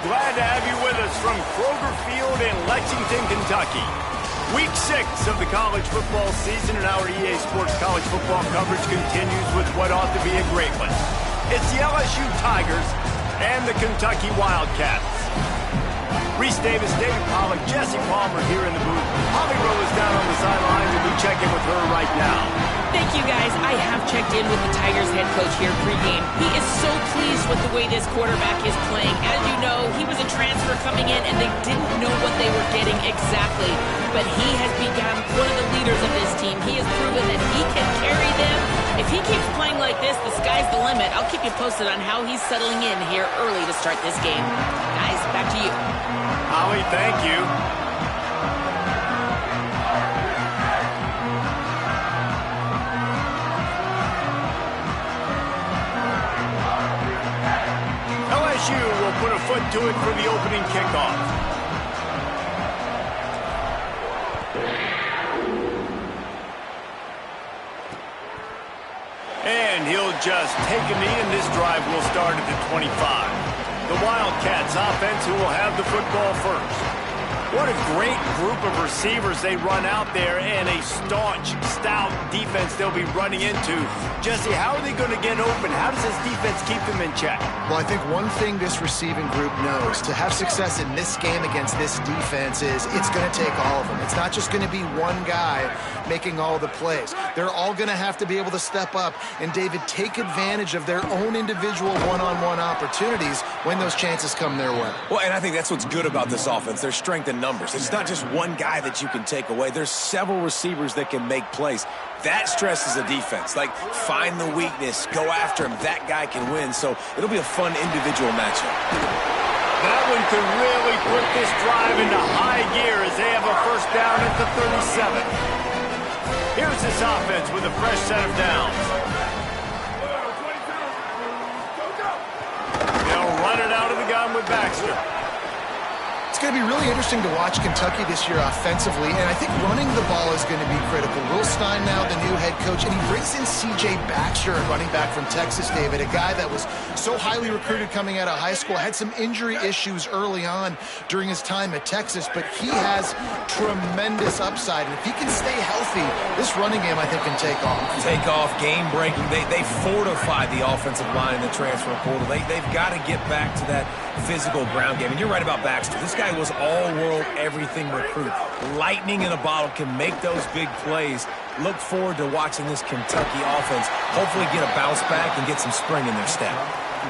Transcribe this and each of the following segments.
Glad to have you with us from Kroger Field in Lexington, Kentucky. Week 6 of the college football season, and our EA Sports college football coverage continues with what ought to be a great one. It's the LSU Tigers and the Kentucky Wildcats. Reese Davis, David Pollack, Jesse Palmer here in the booth. Holly Rowe is down on the sidelines, and we check in with her right now. Thank you, guys. I have checked in with the Tigers head coach here pregame. He is so pleased with the way this quarterback is playing. As you know, he was a transfer coming in, and they didn't know what they were getting exactly. But he has become one of the leaders of this team. He has proven that he can carry them. If he keeps playing like this, the sky's the limit. I'll keep you posted on how he's settling in here early to start this game. Guys, back to you. Holly, thank you. LSU will put a foot to it for the opening kickoff. And he'll just take a knee, and this drive will start at the 25. The Wildcats offense who will have the football first. What a great group of receivers they run out there, and a staunch, stout defense they'll be running into. Jesse, how are they going to get open? How does this defense keep them in check? Well, I think one thing this receiving group knows to have success in this game against this defense is it's going to take all of them. It's not just going to be one guy making all the plays. They're all going to have to be able to step up and, David, take advantage of their own individual one-on-one opportunities when those chances come their way. Well, and I think that's what's good about this offense. There's strength in numbers. It's not just one guy that you can take away. There's several receivers that can make plays. That stresses a defense. Like, find the weakness, go after him. That guy can win. So it'll be a fun individual matchup. That one could really put this drive into high gear as they have a first down at the 37. Here's this offense with a fresh set of downs. They'll run it out of the gun with Baxter. It's going to be really interesting to watch Kentucky this year offensively, and I think running the ball is going to be critical. Will Stein now the new head coach, and he brings in C.J. Baxter, a running back from Texas, David, a guy that was so highly recruited coming out of high school, had some injury issues early on during his time at Texas, but he has tremendous upside, and if he can stay healthy, this running game, I think, can take off. Take off, game-breaking. They fortified the offensive line in the transfer portal. They've got to get back to that physical ground game, and you're right about Baxter. This guy was all-world, everything recruit. Lightning in a bottle, can make those big plays. Look forward to watching this Kentucky offense hopefully get a bounce back and get some spring in their step.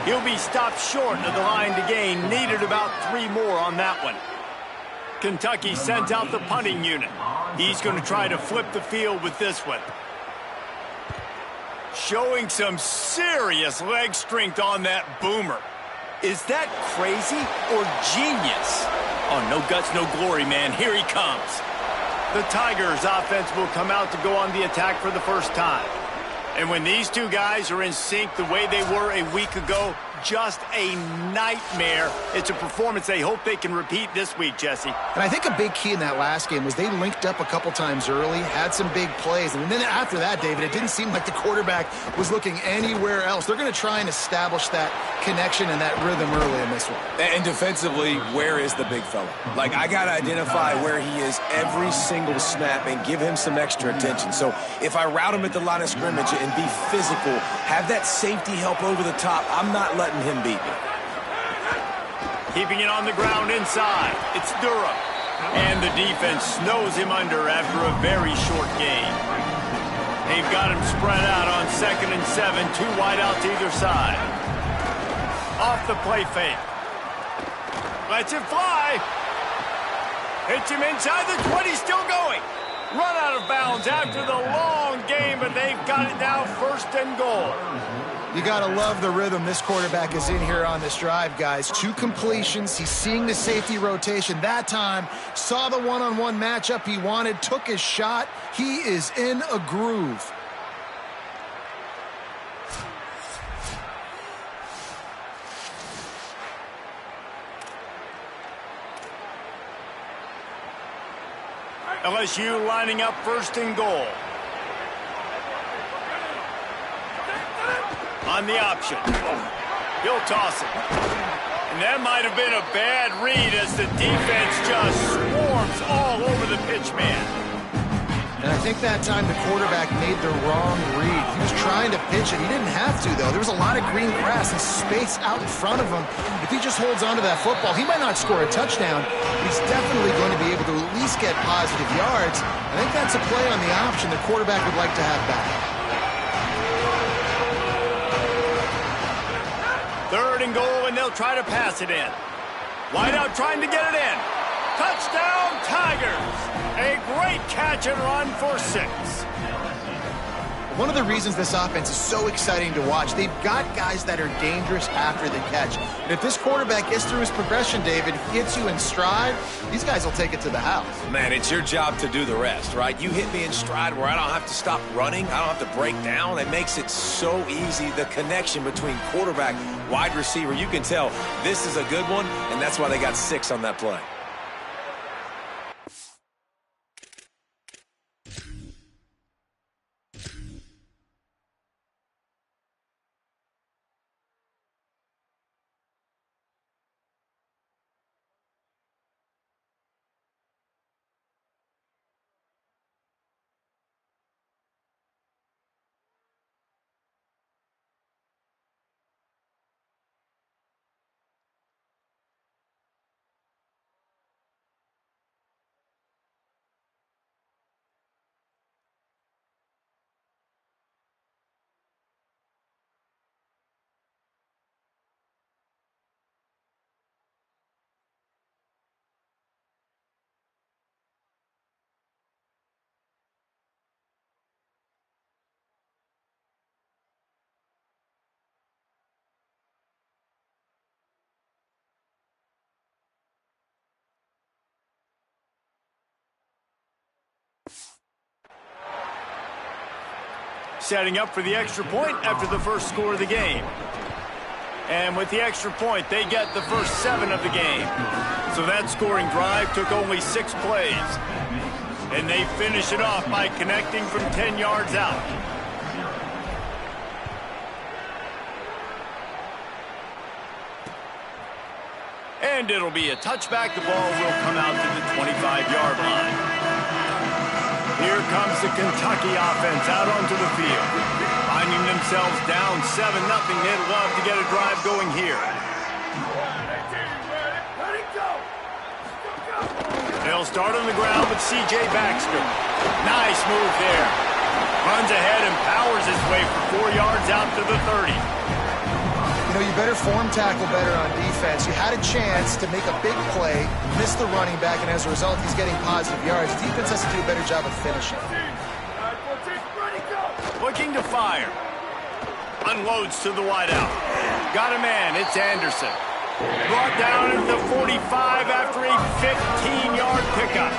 He'll be stopped short of the line to gain. Needed about 3 more on that one. Kentucky sent out the punting unit. He's going to try to flip the field with this one. Showing some serious leg strength on that boomer. Is that crazy or genius? Oh, no guts, no glory, man. Here he comes. The Tigers' offense will come out to go on the attack for the first time. And when these two guys are in sync the way they were a week ago, just a nightmare. It's a performance they hope they can repeat this week, Jesse. And I think a big key in that last game was they linked up a couple times early, had some big plays, and then after that, David, it didn't seem like the quarterback was looking anywhere else. They're going to try and establish that connection and that rhythm early in this one. And defensively, where is the big fella? Like, I got to identify where he is every single snap and give him some extra attention. So if I route him at the line of scrimmage and be physical, have that safety help over the top, I'm not letting him beat me. Keeping it on the ground inside. It's Durham. And the defense snows him under after a very short game. They've got him spread out on 2nd and 7. 2 wide out to either side. Off the play fake. Lets it fly. Hits him inside the 20. Still going. Run out of bounds after the long game, but they've got it now 1st and goal. You got to love the rhythm this quarterback is in here on this drive, guys. 2 completions. He's seeing the safety rotation. That time, saw the one-on-one matchup he wanted, took his shot. He is in a groove. LSU lining up 1st and goal. On the option. He'll toss it. And that might have been a bad read as the defense just swarms all over the pitch man. And I think that time the quarterback made the wrong read. He was trying to pitch it. He didn't have to, though. There was a lot of green grass and space out in front of him. If he just holds on to that football, he might not score a touchdown, but he's definitely going to be able to at least get positive yards. I think that's a play on the option the quarterback would like to have back. 3rd and goal, and they'll try to pass it in. Wide out trying to get it in. Touchdown, Tigers! A great catch and run for 6. One of the reasons this offense is so exciting to watch, they've got guys that are dangerous after the catch. And if this quarterback gets through his progression, David, hits you in stride, these guys will take it to the house. Man, it's your job to do the rest, right? You hit me in stride where I don't have to stop running. I don't have to break down. It makes it so easy. The connection between quarterback, wide receiver, you can tell this is a good one, and that's why they got 6 on that play. Setting up for the extra point after the first score of the game. And with the extra point, they get the first 7 of the game. So that scoring drive took only 6 plays. And they finish it off by connecting from 10 yards out. And it'll be a touchback. The ball will come out to the 25-yard line. Here comes the Kentucky offense out onto the field. Finding themselves down 7-0. They'd love to get a drive going here. They'll start on the ground with C.J. Baxter. Nice move there. Runs ahead and powers his way for 4 yards out to the 30. You know, you better form tackle better on defense. You had a chance to make a big play, miss the running back, and as a result, he's getting positive yards. Defense has to do a better job of finishing. Looking to fire. Unloads to the wideout. Got a man. It's Anderson. Brought down at the 45 after a 15-yard pickup.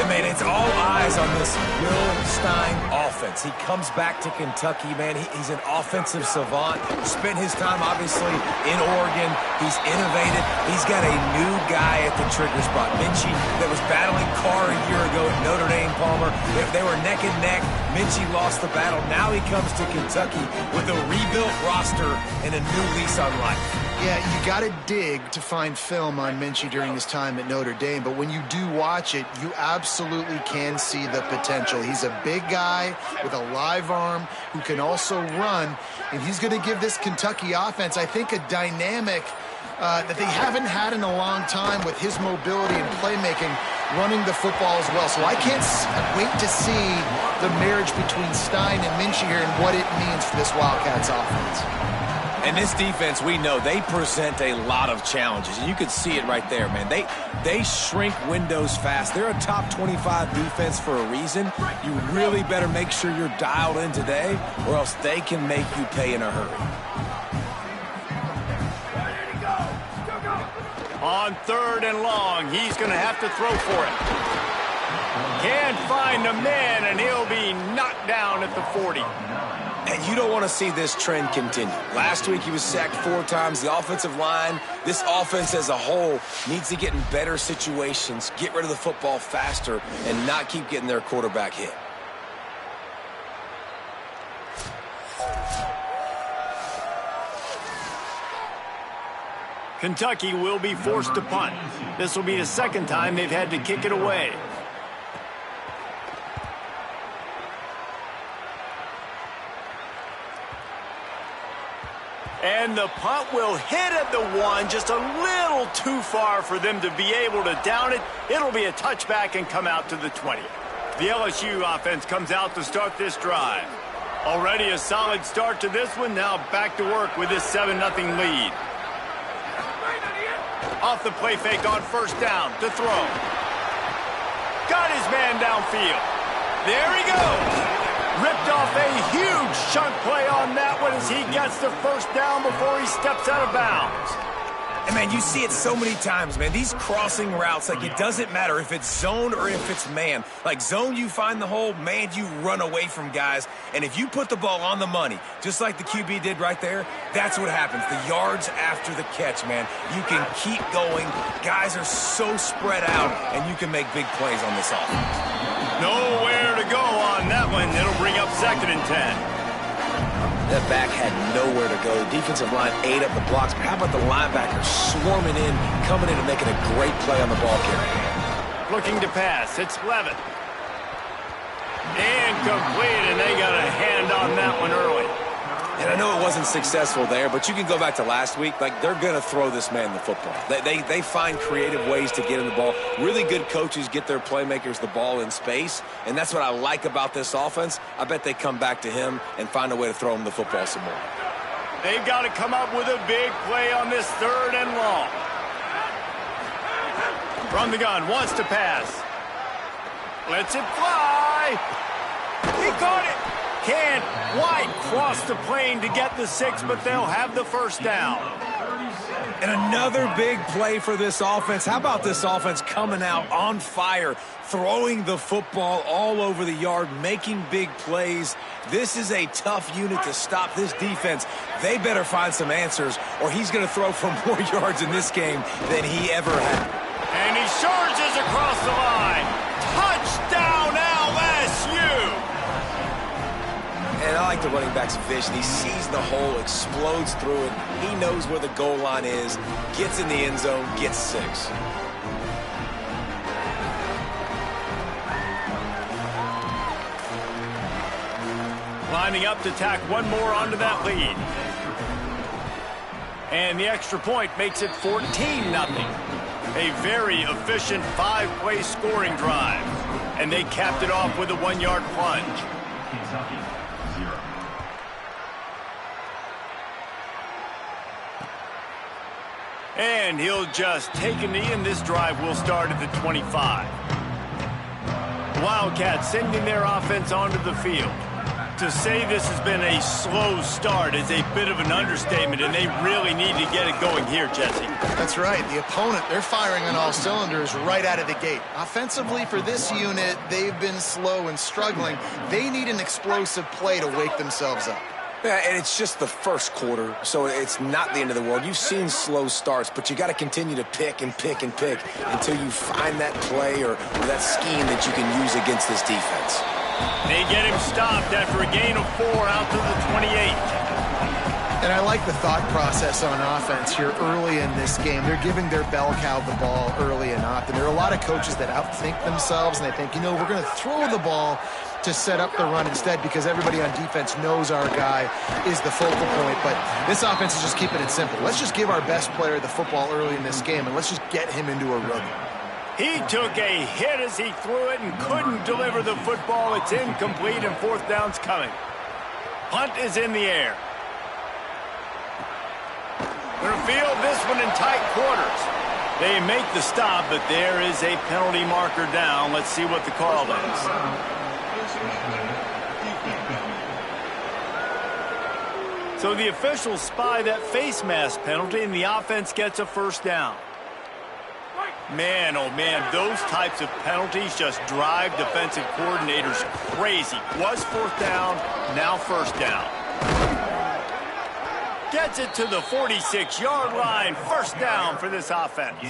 And, man, it's all eyes on this Will Stein offense. He comes back to Kentucky, man. He's an offensive savant. Spent his time, obviously, in Oregon. He's innovated. He's got a new guy at the trigger spot. Minchie, that was battling Carr a year ago at Notre Dame, Palmer. They were neck and neck. Minchie lost the battle. Now he comes to Kentucky with a rebuilt roster and a new lease on life. Yeah, you got to dig to find film on Minchie during his time at Notre Dame, but when you do watch it, you absolutely can see the potential. He's a big guy with a live arm who can also run, and he's going to give this Kentucky offense, I think, a dynamic that they haven't had in a long time with his mobility and playmaking, running the football as well. So I can't wait to see the marriage between Stein and Minchie here and what it means for this Wildcats offense. And this defense, we know, they present a lot of challenges. And you can see it right there, man. They shrink windows fast. They're a top 25 defense for a reason. You really better make sure you're dialed in today, or else they can make you pay in a hurry. On 3rd and long, he's going to have to throw for it. Can't find a man, and he'll be knocked down at the 40. And you don't want to see this trend continue. Last week he was sacked 4 times. The offensive line, this offense as a whole, needs to get in better situations, get rid of the football faster, and not keep getting their quarterback hit. Kentucky will be forced to punt. This will be the second time they've had to kick it away. And the punt will hit at the 1, just a little too far for them to be able to down it. It'll be a touchback and come out to the 20. The LSU offense comes out to start this drive. Already a solid start to this one. Now back to work with this 7-0 lead. Off the play fake on first down to throw. Got his man downfield. There he goes. Ripped off a huge chunk play on that one as he gets the first down before he steps out of bounds. And, man, you see it so many times, man. These crossing routes, like, it doesn't matter if it's zone or if it's man. Like, zone, you find the hole. Man, you run away from guys. And if you put the ball on the money, just like the QB did right there, that's what happens. The yards after the catch, man. You can keep going. Guys are so spread out, and you can make big plays on this offense. Nowhere to go on that one. It'll bring up 2nd and 10. That back had nowhere to go. The defensive line ate up the blocks. But how about the linebackers swarming in, coming in and making a great play on the ball carrier? Looking to pass. It's Levitt. Incomplete, and they got a hand on that one early. And I know it wasn't successful there, but you can go back to last week. Like, they're going to throw this man the football. They find creative ways to get in the ball. Really good coaches get their playmakers the ball in space, and that's what I like about this offense. I bet they come back to him and find a way to throw him the football some more. They've got to come up with a big play on this 3rd and long. From the gun, wants to pass. Lets it fly. He caught it. Can't quite cross the plane to get the 6, but they'll have the first down. And another big play for this offense. How about this offense coming out on fire, throwing the football all over the yard, making big plays? This is a tough unit to stop this defense. They better find some answers, or he's going to throw for more yards in this game than he ever had. And he charges across the line. Touchdown, LSU! And I like the running back's vision. He sees the hole, explodes through it. He knows where the goal line is, gets in the end zone, gets 6. Lining up to tack one more onto that lead. And the extra point makes it 14-0. A very efficient 5-play scoring drive. And they capped it off with a 1-yard plunge. And he'll just take a knee, and this drive will start at the 25. Wildcats sending their offense onto the field. To say this has been a slow start is a bit of an understatement, and they really need to get it going here, Jesse. That's right. The opponent, they're firing on all cylinders right out of the gate. Offensively, for this unit, they've been slow and struggling. They need an explosive play to wake themselves up. Yeah, and it's just the first quarter, so it's not the end of the world. You've seen slow starts, but you got to continue to pick and pick and pick until you find that play or that scheme that you can use against this defense. They get him stopped after a gain of 4 out to the 28. And I like the thought process on offense here early in this game. They're giving their bell cow the ball early and often. There are a lot of coaches that outthink themselves, and they think, you know, we're going to throw the ball to set up the run instead because everybody on defense knows our guy is the focal point. But this offense is just keeping it simple. Let's just give our best player the football early in this game, and let's just get him into a rhythm. He took a hit as he threw it and couldn't deliver the football. It's incomplete, and 4th down's coming. Punt is in the air. We're going to field this one in tight quarters. They make the stop, but there is a penalty marker down. Let's see what the call is. So the officials spy that face mask penalty, and the offense gets a first down. Man, oh man, those types of penalties just drive defensive coordinators crazy. Was 4th down, now first down. Gets it to the 46-yard line. First down for this offense.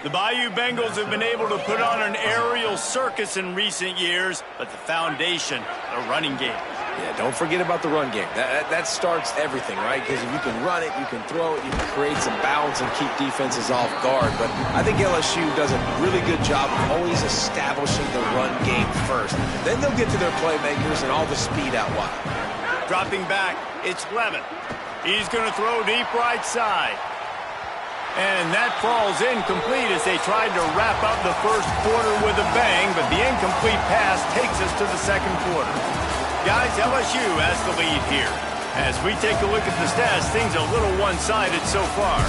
The Bayou Bengals have been able to put on an aerial circus in recent years, but the foundation, the running game. Yeah, don't forget about the run game. That starts everything, right? Because if you can run it, you can throw it, you can create some balance and keep defenses off guard. But I think LSU does a really good job of always establishing the run game first. Then they'll get to their playmakers and all the speed out wide. Dropping back, it's Levin. He's going to throw deep right side. And that falls incomplete as they tried to wrap up the first quarter with a bang, but the incomplete pass takes us to the second quarter. Guys, LSU has the lead here. As we take a look at the stats, things are a little one-sided so far.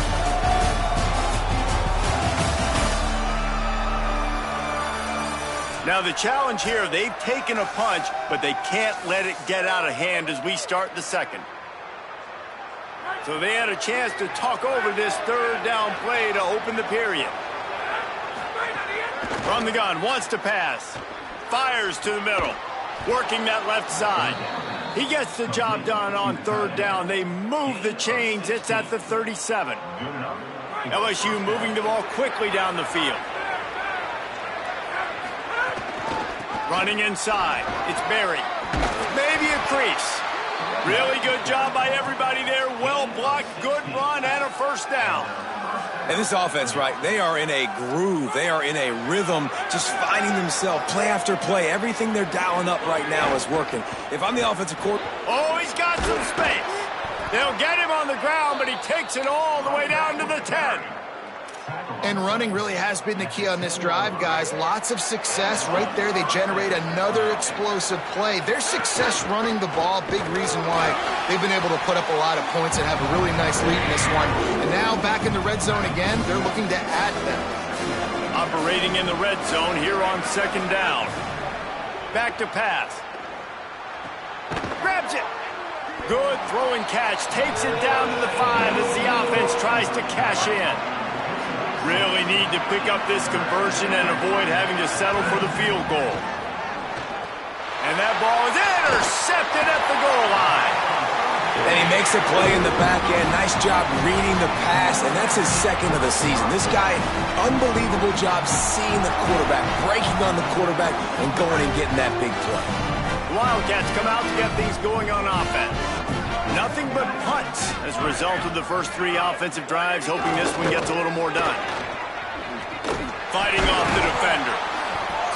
Now the challenge here, they've taken a punch, but they can't let it get out of hand as we start the second. So they had a chance to talk over this third down play to open the period. From the gun, wants to pass. Fires to the middle. Working that left side. He gets the job done on third down. They move the chains. It's at the 37. LSU moving the ball quickly down the field. Running inside. It's Berry. Maybe a crease. Really good job by everybody there. Well blocked, good run, and a first down. And this offense, right, they are in a groove. They are in a rhythm, just finding themselves play after play. Everything they're dialing up right now is working. If I'm the offensive coordinator... Oh, he's got some space. They'll get him on the ground, but he takes it all the way down to the 10. And running really has been the key on this drive, guys. Lots of success right there. They generate another explosive play. Their success running the ball, big reason why they've been able to put up a lot of points and have a really nice lead in this one. And now back in the red zone again, they're looking to add them. Operating in the red zone here on second down. Back to pass. Grabs it. Good throw and catch. Takes it down to the 5 as the offense tries to cash in. Really need to pick up this conversion and avoid having to settle for the field goal. And that ball is intercepted at the goal line. And he makes a play in the back end. Nice job reading the pass, and that's his second of the season. This guy, unbelievable job seeing the quarterback, breaking on the quarterback, and going and getting that big play. Wildcats come out to get things going on offense. Nothing but punts as a result of the first 3 offensive drives, hoping this one gets a little more done. Fighting off the defender.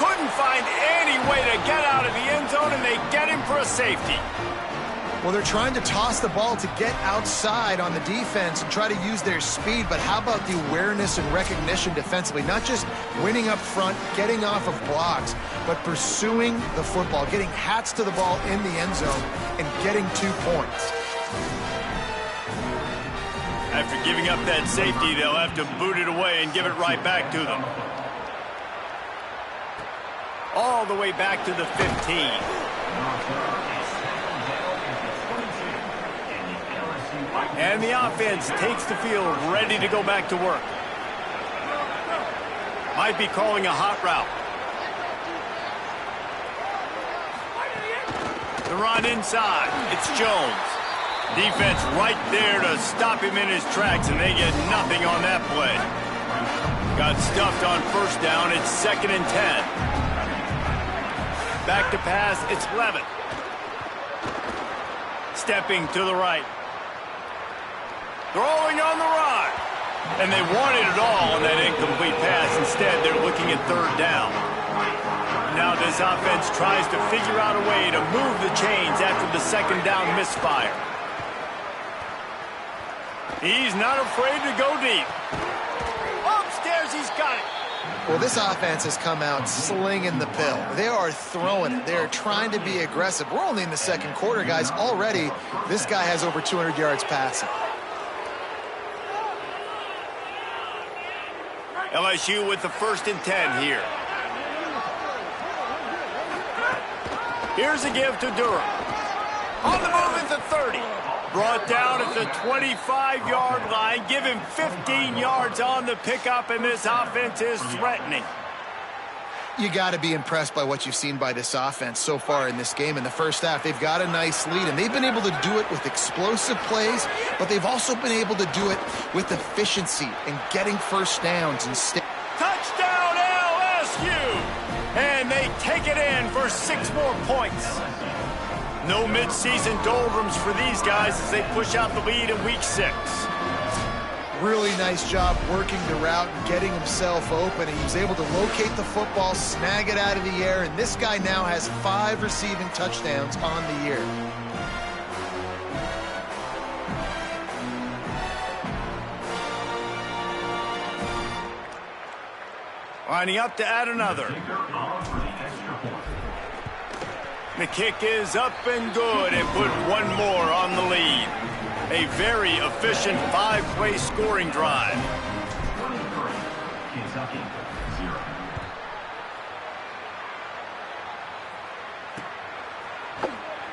Couldn't find any way to get out of the end zone, and they get him for a safety. Well, they're trying to toss the ball to get outside on the defense and try to use their speed, but how about the awareness and recognition defensively? Not just winning up front, getting off of blocks, but pursuing the football, getting hats to the ball in the end zone, and getting 2 points. After giving up that safety, they'll have to boot it away and give it right back to them. All the way back to the 15. And the offense takes the field, ready to go back to work. Might be calling a hot route. The run inside. It's Jones. Defense right there to stop him in his tracks, and they get nothing on that play. Got stuffed on first down. It's 2nd and 10. Back to pass. It's Levin. Stepping to the right. Throwing on the run. And they wanted it all on that incomplete pass. Instead, they're looking at third down. Now this offense tries to figure out a way to move the chains after the second down misfire. He's not afraid to go deep. Upstairs, he's got it. Well, this offense has come out slinging the pill. They are throwing it. They are trying to be aggressive. We're only in the second quarter, guys. Already, this guy has over 200 yards passing. LSU with the 1st and 10 here. Here's a give to Durham. On the move at the 30. Brought down at the 25-yard line. Give him 15 yards on the pickup, and this offense is threatening. You got to be impressed by what you've seen by this offense so far in this game. In the first half, they've got a nice lead, and they've been able to do it with explosive plays, but they've also been able to do it with efficiency and getting first downs and Touchdown, LSU! And they take it in for 6 more points. No mid-season doldrums for these guys as they push out the lead in week 6. Really nice job working the route and getting himself open. He was able to locate the football, snag it out of the air, and this guy now has 5 receiving touchdowns on the year. Lining up to add another. The kick is up and good and put one more on the lead. A very efficient 5-play scoring drive.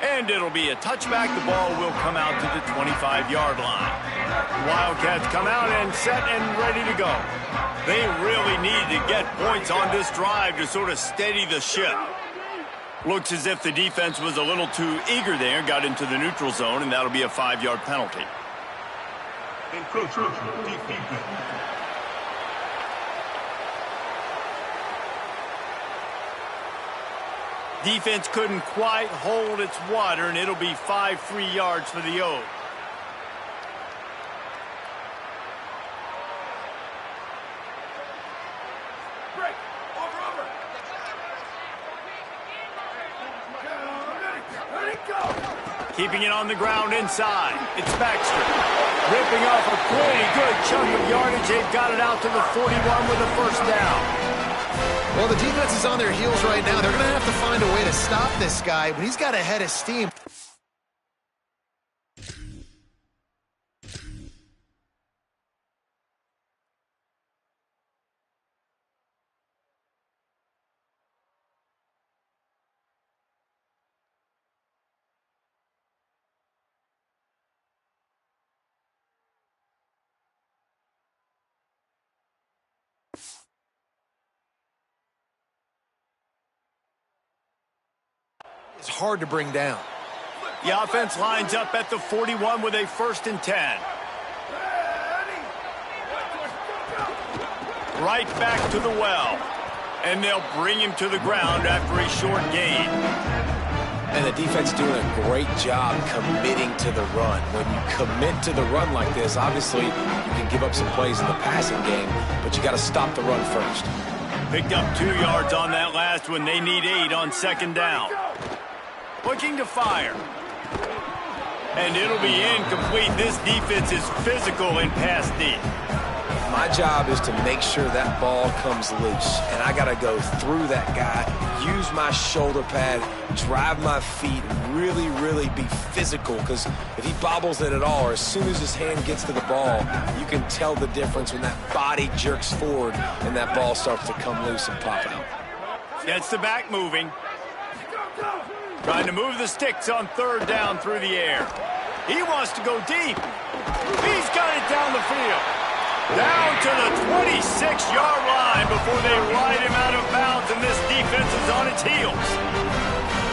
And it'll be a touchback. The ball will come out to the 25-yard line. Wildcats come out and set and ready to go. They really need to get points on this drive to sort of steady the ship. Looks as if the defense was a little too eager there, got into the neutral zone, and that'll be a 5-yard penalty. Defense couldn't quite hold its water, and it'll be 5 free yards for the O's. Keeping it on the ground inside. It's Baxter. Ripping off a pretty good chunk of yardage. They've got it out to the 41 with a first down. Well, the defense is on their heels right now. They're going to have to find a way to stop this guy, but he's got a head of steam. It's hard to bring down. The offense lines up at the 41 with a 1st and 10. Right back to the well. And they'll bring him to the ground after a short gain. And the defense doing a great job committing to the run. When you commit to the run like this, obviously you can give up some plays in the passing game, but you got to stop the run first. Picked up 2 yards on that last one. They need 8 on 2nd down. Looking to fire. And it'll be incomplete. This defense is physical in pass deep. My job is to make sure that ball comes loose. And I got to go through that guy, use my shoulder pad, drive my feet, really, really be physical. Because if he bobbles it at all, or as soon as his hand gets to the ball, you can tell the difference when that body jerks forward and that ball starts to come loose and pop out. Gets the back moving. Trying to move the sticks on 3rd down through the air. He wants to go deep. He's got it down the field. Down to the 26-yard line before they ride him out of bounds, and this defense is on its heels.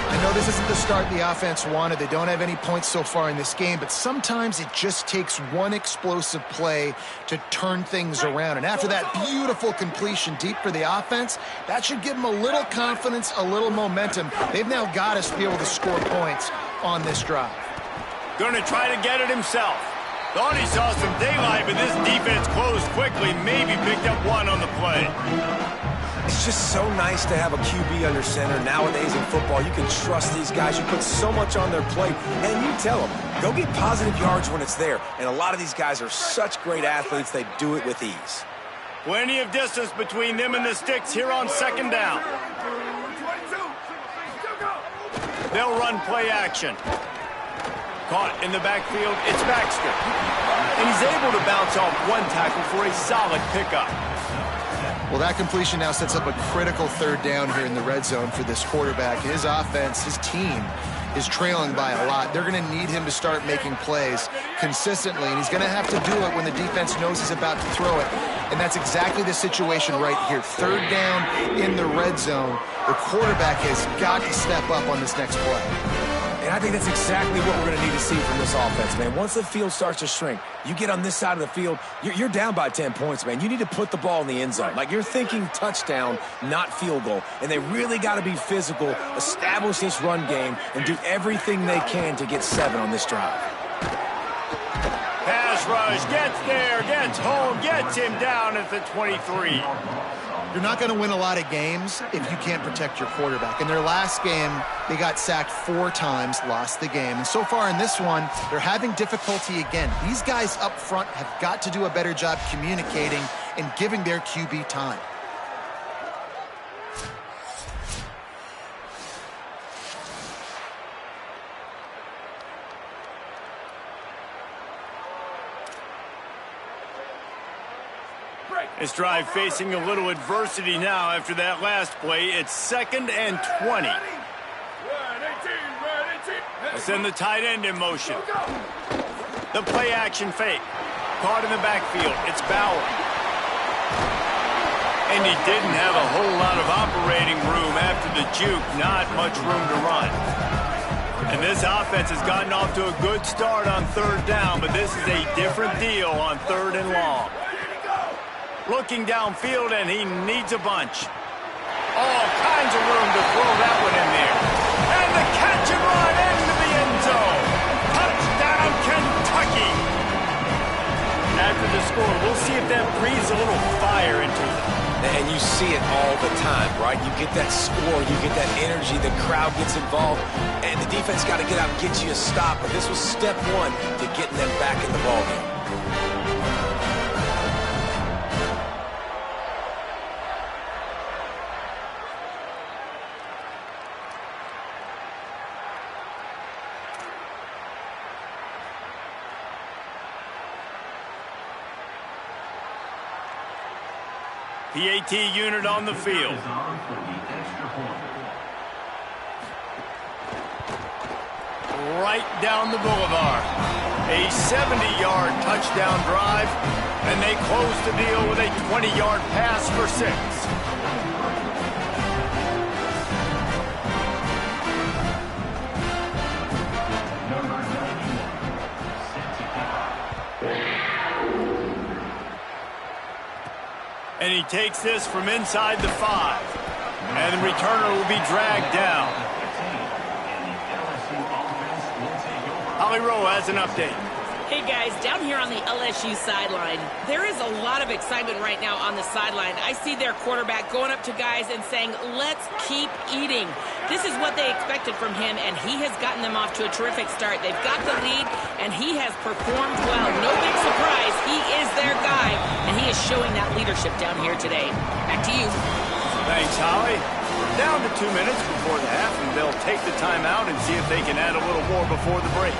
I know this isn't the start the offense wanted. They don't have any points so far in this game, but sometimes it just takes one explosive play to turn things around. And after that beautiful completion deep for the offense, that should give them a little confidence, a little momentum. They've now got us to be able to score points on this drive. Going to try to get it himself. Thought he saw some daylight, but this defense closed quickly, maybe picked up 1 on the play. It's just so nice to have a QB under center. Nowadays in football, you can trust these guys. You put so much on their plate, and you tell them, go get positive yards when it's there. And a lot of these guys are such great athletes, they do it with ease. Plenty of distance between them and the sticks here on 2nd down. They'll run play action. Caught in the backfield, it's Baxter. And he's able to bounce off 1 tackle for a solid pickup. Well, that completion now sets up a critical 3rd down here in the red zone for this quarterback. His offense, his team, is trailing by a lot. They're going to need him to start making plays consistently, and he's going to have to do it when the defense knows he's about to throw it. And that's exactly the situation right here. 3rd down in the red zone. The quarterback has got to step up on this next play. And I think that's exactly what we're going to need to see from this offense, man. Once the field starts to shrink, you get on this side of the field, you're down by 10 points, man. You need to put the ball in the end zone. Like, you're thinking touchdown, not field goal. And they really got to be physical, establish this run game, and do everything they can to get 7 on this drive. Pass rush, gets there, gets home, gets him down at the 23. You're not going to win a lot of games if you can't protect your quarterback. In their last game, they got sacked 4 times, lost the game. And so far in this one, they're having difficulty again. These guys up front have got to do a better job communicating and giving their QB time. This drive facing a little adversity now after that last play. It's 2nd and 20. They send the tight end in motion. The play action fake. Caught in the backfield. It's Bauer. And he didn't have a whole lot of operating room after the juke. Not much room to run. And this offense has gotten off to a good start on 3rd down, but this is a different deal on 3rd and long. Looking downfield, and he needs a bunch. All kinds of room to throw that one in there. And the catch and run into the end zone. Touchdown, Kentucky. After the score, we'll see if that breathes a little fire into them. And you see it all the time, right? You get that score, you get that energy, the crowd gets involved, and the defense got to get out and get you a stop. But this was step 1 to getting them back in the ballgame. PAT unit on the field. Right down the boulevard. A 70-yard touchdown drive, and they close the deal with a 20-yard pass for 6. And he takes this from inside the 5. And the returner will be dragged down. Holly Rowe has an update. Hey guys, down here on the LSU sideline, there is a lot of excitement right now on the sideline. I see their quarterback going up to guys and saying, let's keep eating. This is what they expected from him, and he has gotten them off to a terrific start. They've got the lead, and he has performed well. No big surprise. He is their guy, and he is showing that leadership down here today. Back to you. Thanks, Holly. We're down to 2 minutes before the half, and they'll take the timeout and see if they can add a little more before the break.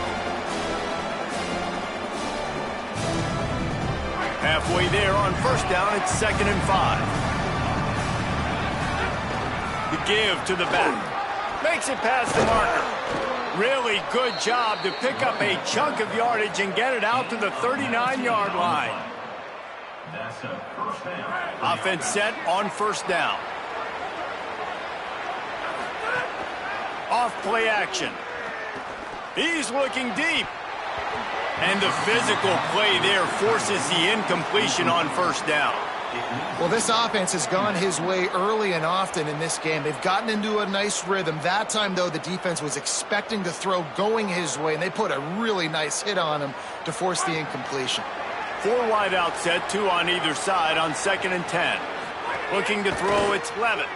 Halfway there on 1st down, it's 2nd and 5. The give to the back. Makes it past the marker. Really good job to pick up a chunk of yardage and get it out to the 39-yard line. Offense set on 1st down. Off play action. He's looking deep. And the physical play there forces the incompletion on 1st down. Well, this offense has gone his way early and often in this game. They've gotten into a nice rhythm. That time, though, the defense was expecting the throw going his way, and they put a really nice hit on him to force the incompletion. 4 wide out set, 2 on either side on 2nd and 10. Looking to throw, it's Levitt.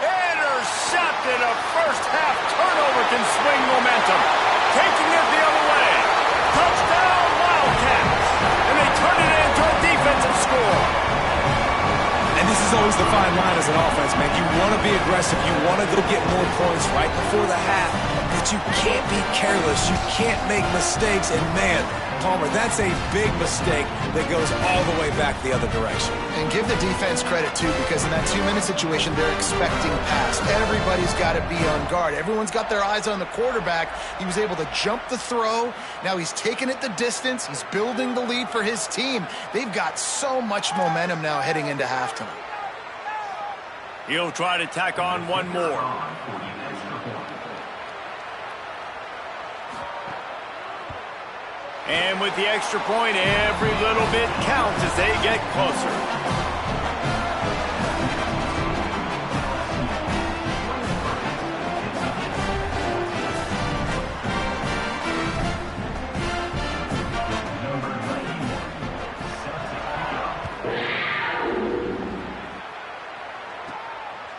Intercepted. A first-half turnover can swing momentum. Taking it the other way. Touchdown, Wildcats. And they turn it into a defensive score. And this is always the fine line as an offense, man. You want to be aggressive. You want to go get more points right before the half. But you can't be careless. You can't make mistakes. And, man, Palmer, that's a big mistake that goes all the way back the other direction. And give the defense credit, too, because in that 2-minute situation, they're expecting pass. Everybody's got to be on guard. Everyone's got their eyes on the quarterback. He was able to jump the throw. Now he's taking it the distance. He's building the lead for his team. They've got so much momentum now heading into halftime. He'll try to tack on one more. And with the extra point, every little bit counts as they get closer.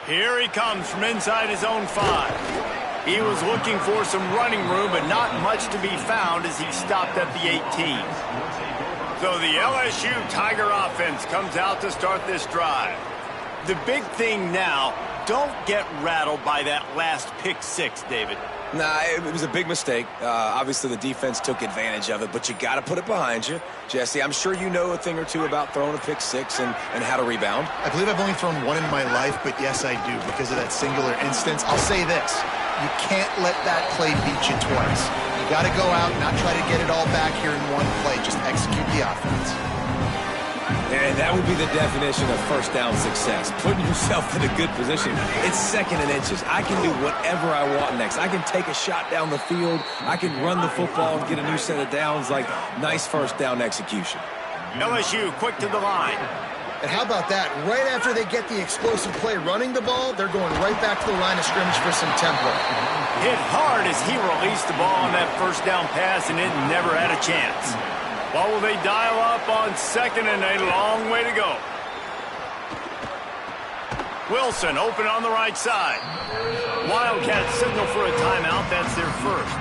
Here he comes from inside his own 5. He was looking for some running room, but not much to be found as he stopped at the 18. So the LSU Tiger offense comes out to start this drive. The big thing now, don't get rattled by that last pick 6, David. Nah, it was a big mistake. Obviously, the defense took advantage of it, but you got to put it behind you. Jesse, I'm sure you know a thing or two about throwing a pick 6 and how to rebound. I believe I've only thrown one in my life, but yes, I do because of that singular instance. I'll say this. You can't let that play beat you twice. You got to go out and not try to get it all back here in one play. Just execute the offense. And that would be the definition of first down success, putting yourself in a good position. It's 2nd and inches. I can do whatever I want next. I can take a shot down the field. I can run the football and get a new set of downs. Like, nice first down execution. LSU quick to the line. And how about that? Right after they get the explosive play running the ball, they're going right back to the line of scrimmage for some tempo. Hit hard as he released the ball on that first down pass, and it never had a chance. What will they dial up on 2nd and a long way to go? Wilson open on the right side. Wildcats signal for a timeout. That's their first.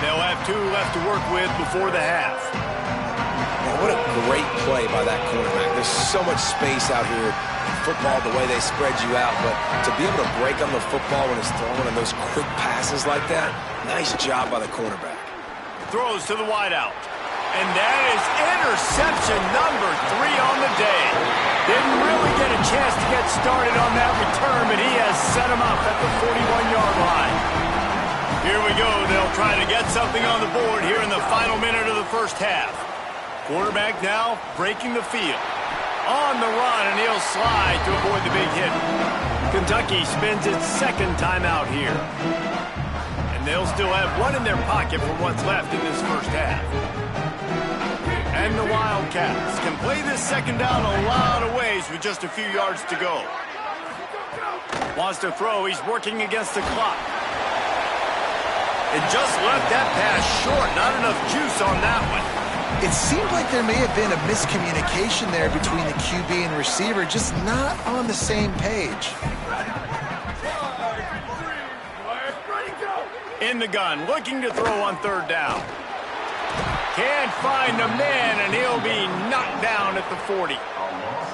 They'll have 2 left to work with before the half. Man, what a great play by that quarterback. There's so much space out here in football, the way they spread you out. But to be able to break on the football when it's thrown in those quick passes like that, nice job by the quarterback. Throws to the wideout. And that is interception number 3 on the day. Didn't really get a chance to get started on that return, but he has set him up at the 41-yard line. Here we go. They'll try to get something on the board here in the final minute of the first half. Quarterback now breaking the field. On the run, and he'll slide to avoid the big hit. Kentucky spends its 2nd timeout here. And they'll still have 1 in their pocket for what's left in this first half. And the Wildcats can play this 2nd down a lot of ways with just a few yards to go. Wants to throw. He's working against the clock. And just left that pass short. Not enough juice on that one. It seemed like there may have been a miscommunication there between the QB and receiver, just not on the same page. In the gun, looking to throw on 3rd down. Can't find a man, and he'll be knocked down at the 40.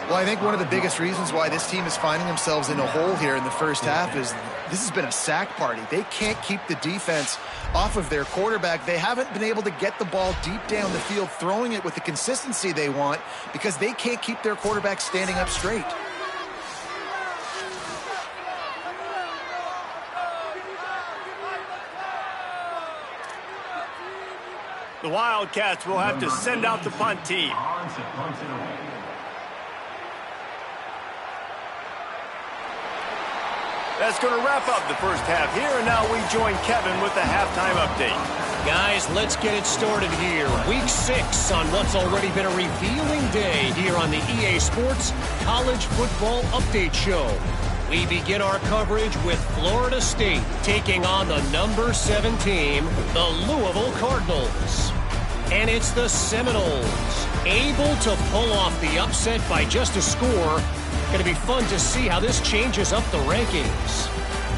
Well, I think one of the biggest reasons why this team is finding themselves in a hole here in the first half is this has been a sack party. They can't keep the defense off of their quarterback. They haven't been able to get the ball deep down the field, throwing it with the consistency they want because they can't keep their quarterback standing up straight. The Wildcats will have to send out the punt team. That's going to wrap up the first half here, and now we join Kevin with the halftime update. Guys, let's get it started here. Week 6 on what's already been a revealing day here on the EA Sports College Football Update Show. We begin our coverage with Florida State taking on the number 7 team, the Louisville Cardinals. And it's the Seminoles, able to pull off the upset by just a score. Going to be fun to see how this changes up the rankings.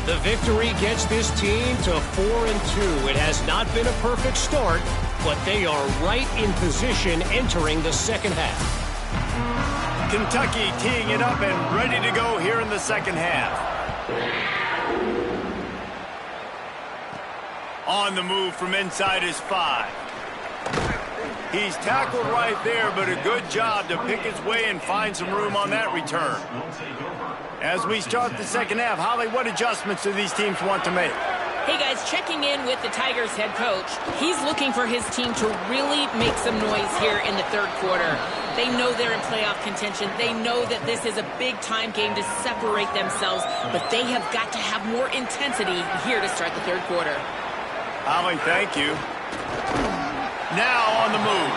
The victory gets this team to 4-2. It has not been a perfect start, but they are right in position entering the second half. Kentucky teeing it up and ready to go here in the second half. On the move from inside his 5. He's tackled right there, but a good job to pick his way and find some room on that return. As we start the second half, Holly, what adjustments do these teams want to make? Hey, guys, checking in with the Tigers head coach. He's looking for his team to really make some noise here in the third quarter. They know they're in playoff contention. They know that this is a big-time game to separate themselves, but they have got to have more intensity here to start the third quarter. Holly, thank you. Now on the move.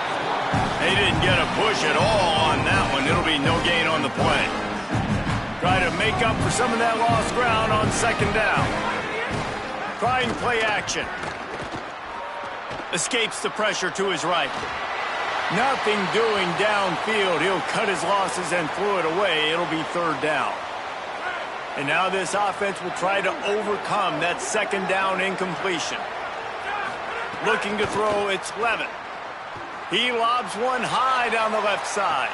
They didn't get a push at all on that one. It'll be no gain on the play. Try to make up for some of that lost ground on second down. Trying play action. Escapes the pressure to his right. Nothing doing downfield. He'll cut his losses and throw it away. It'll be third down. And now this offense will try to overcome that second down incompletion. Looking to throw, it's Levin. He lobs one high down the left side.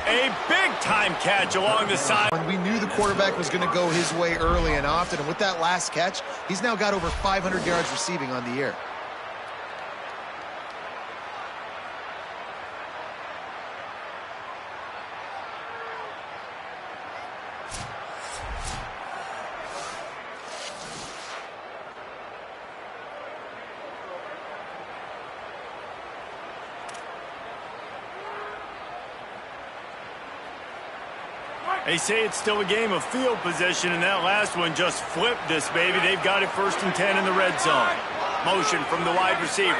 A big-time catch along the side. When we knew the quarterback was going to go his way early and often, and with that last catch, he's now got over 500 yards receiving on the year. They say it's still a game of field position, and that last one just flipped this baby. They've got it 1st and 10 in the red zone. Motion from the wide receiver.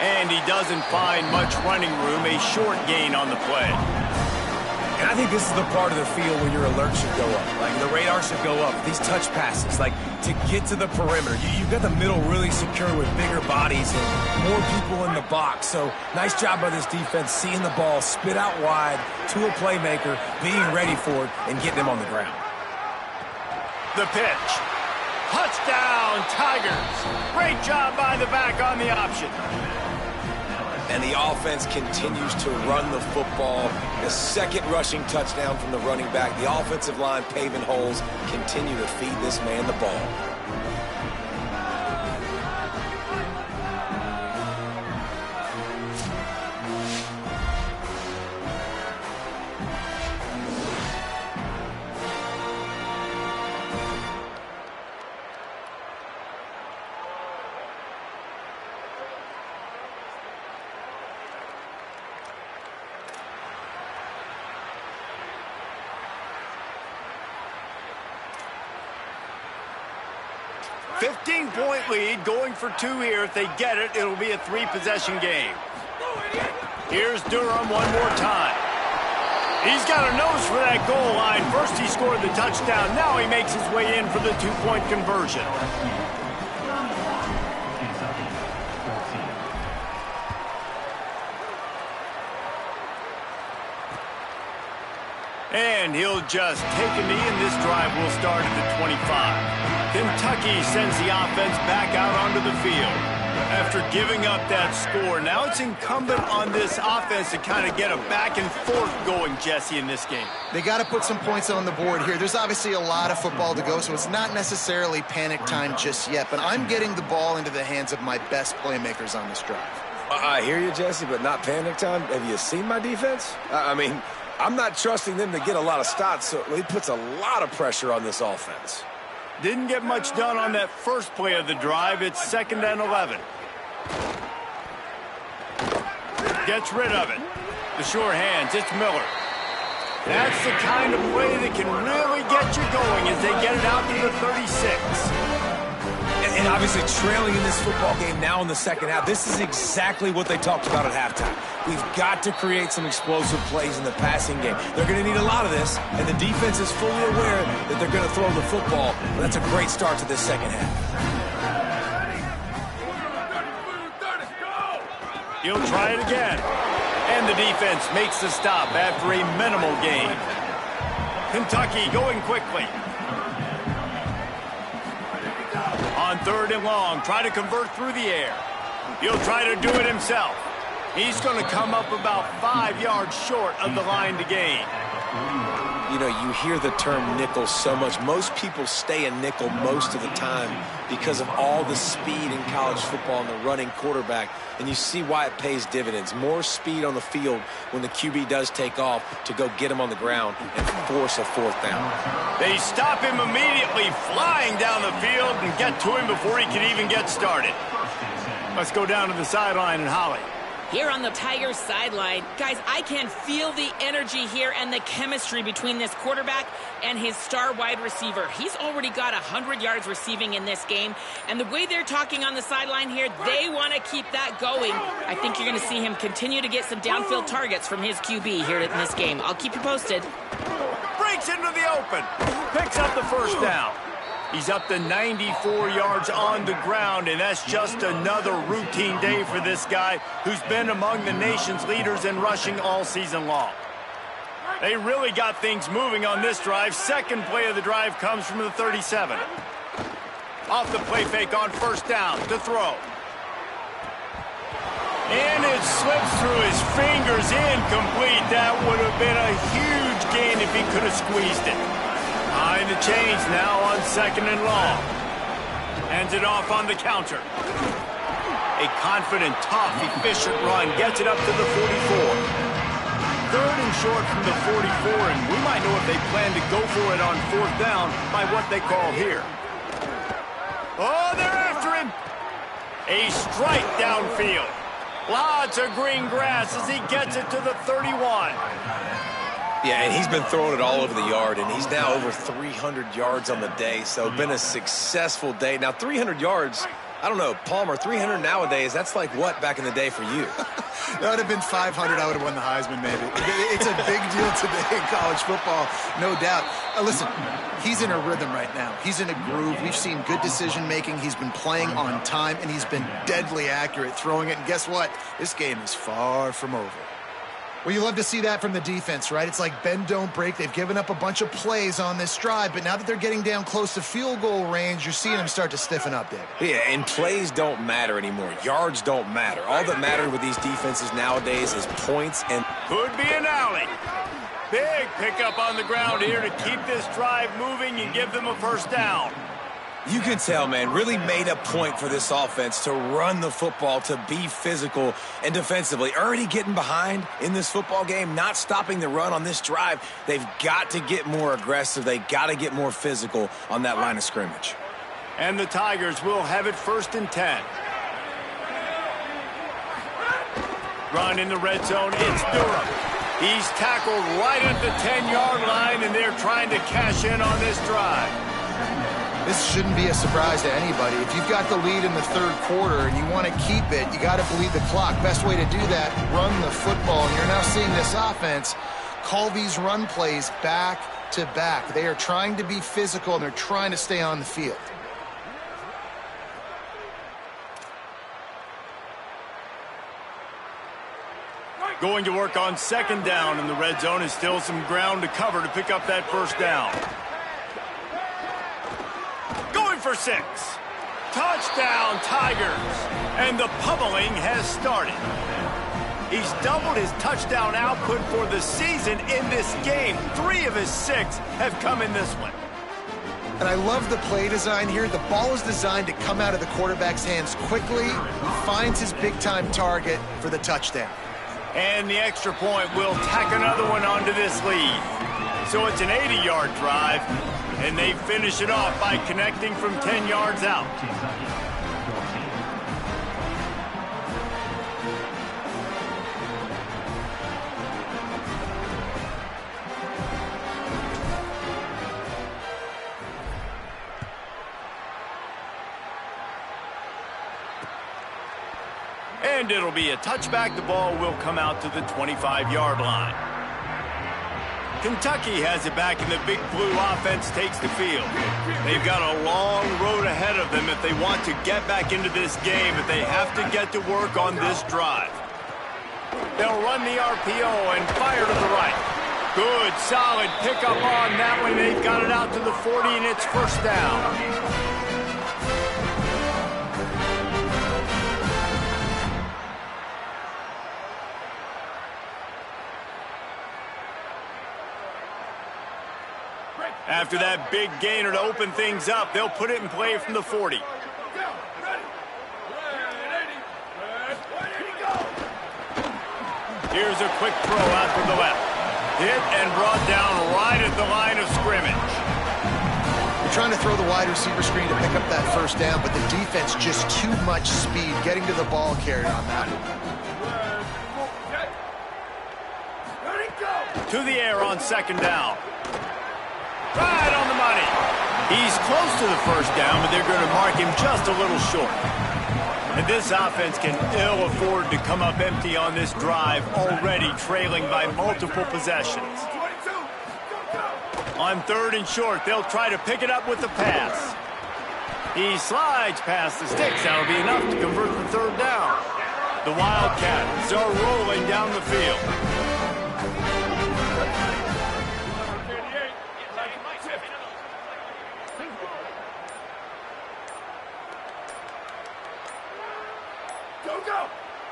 And he doesn't find much running room. A short gain on the play. And I think this is the part of the field where your alert should go up. Like, the radar should go up. These touch passes, like, to get to the perimeter. You've got the middle really secure with bigger bodies and more people in the box. So, nice job by this defense, seeing the ball spit out wide to a playmaker, being ready for it, and getting him on the ground. The pitch. Touchdown, Tigers. Great job by the back on the option. And the offense continues to run the football. The second rushing touchdown from the running back. The offensive line paving holes continue to feed this man the ball. Point lead, going for 2 here. If they get it, it'll be a 3-possession game. Here's Durham one more time. He's got a nose for that goal line. First he scored the touchdown. Now he makes his way in for the 2-point conversion. And he'll just take a knee, and this drive will start at the 25. Kentucky sends the offense back out onto the field. After giving up that score, now it's incumbent on this offense to kind of get a back and forth going, Jesse, in this game. They got to put some points on the board here. There's obviously a lot of football to go, so it's not necessarily panic time just yet, but I'm getting the ball into the hands of my best playmakers on this drive. I hear you, Jesse, but not panic time. Have you seen my defense? I mean, I'm not trusting them to get a lot of stops, so it puts a lot of pressure on this offense. Didn't get much done on that first play of the drive. It's 2nd and 11. Gets rid of it. The sure hands, it's Miller. That's the kind of play that can really get you going as they get it out to the 36. And obviously trailing in this football game now in the second half, this is exactly what they talked about at halftime. We've got to create some explosive plays in the passing game. They're going to need a lot of this, and the defense is fully aware that they're going to throw the football. But that's a great start to this second half. He'll try it again. And the defense makes the stop after a minimal gain. Kentucky going quickly. On 3rd and long, try to convert through the air. He'll try to do it himself. He's going to come up about 5 yards short of the line to gain. You know, you hear the term nickel so much. Most people stay a nickel most of the time because of all the speed in college football and the running quarterback. And you see why it pays dividends. More speed on the field when the QB does take off to go get him on the ground and force a 4th down. They stop him immediately, flying down the field and get to him before he can even get started. Let's go down to the sideline and Holly. Here on the Tigers sideline, guys, I can feel the energy here and the chemistry between this quarterback and his star wide receiver. He's already got 100 yards receiving in this game, and the way they're talking on the sideline here, they want to keep that going. I think you're going to see him continue to get some downfield targets from his QB here in this game. I'll keep you posted. Breaks into the open. Picks up the first down. He's up to 94 yards on the ground, and that's just another routine day for this guy who's been among the nation's leaders in rushing all season long. They really got things moving on this drive. Second play of the drive comes from the 37. Off the play fake on first down to throw. And it slips through his fingers, incomplete. That would have been a huge gain if he could have squeezed it. Behind the chains now on second and long. Hands it off on the counter. A confident, tough, efficient run gets it up to the 44. Third and short from the 44, and we might know if they plan to go for it on fourth down by what they call here. Oh, they're after him. A strike downfield. Lots of green grass as he gets it to the 31. Yeah, and he's been throwing it all over the yard, and he's now over 300 yards on the day, so been a successful day. Now, 300 yards, I don't know, Palmer, 300 nowadays, that's like what back in the day for you? That would have been 500. I would have won the Heisman, maybe. It's a big deal today in college football, no doubt. Listen, he's in a rhythm right now. He's in a groove. We've seen good decision-making. He's been playing on time, and he's been deadly accurate throwing it. And guess what? This game is far from over. Well, you love to see that from the defense, right? It's like bend, don't break. They've given up a bunch of plays on this drive, but now that they're getting down close to field goal range, you're seeing them start to stiffen up, David. Yeah, and plays don't matter anymore. Yards don't matter. All that matters with these defenses nowadays is points and... Could be an alley. Big pickup on the ground here to keep this drive moving and give them a first down. You can tell, man, really made a point for this offense to run the football, to be physical and defensively. Already getting behind in this football game, not stopping the run on this drive. They've got to get more aggressive. They got to get more physical on that line of scrimmage. And the Tigers will have it first and 10. Run in the red zone. It's Durham. He's tackled right at the 10-yard line, and they're trying to cash in on this drive. This shouldn't be a surprise to anybody. If you've got the lead in the third quarter and you want to keep it, you got to bleed the clock. Best way to do that, run the football. And you're now seeing this offense call these run plays back to back. They are trying to be physical, and they're trying to stay on the field. Going to work on second down in the red zone, is still some ground to cover to pick up that first down. For 6. Touchdown, Tigers. And the pummeling has started. He's doubled his touchdown output for the season in this game. 3 of his 6 have come in this one. And I love the play design here. The ball is designed to come out of the quarterback's hands quickly. He finds his big-time target for the touchdown. And the extra point will tack another one onto this lead. So it's an 80-yard drive. And they finish it off by connecting from 10 yards out. And it'll be a touchback. The ball will come out to the 25-yard line. Kentucky has it back, and the Big Blue offense takes the field. They've got a long road ahead of them if they want to get back into this game, but they have to get to work on this drive. They'll run the RPO and fire to the right. Good, solid pickup on that one. They've got it out to the 40, and it's first down. After that big gainer to open things up, they'll put it in play from the 40. Here's a quick throw out to the left. Hit and brought down right at the line of scrimmage. You're trying to throw the wide receiver screen to pick up that first down, but the defense just too much speed getting to the ball carrier on that one. To the air on second down. Right on the money. He's close to the first down, but they're going to mark him just a little short. And this offense can ill afford to come up empty on this drive, already trailing by multiple possessions. On third and short, they'll try to pick it up with the pass. He slides past the sticks. That'll be enough to convert the third down. The Wildcats are rolling down the field.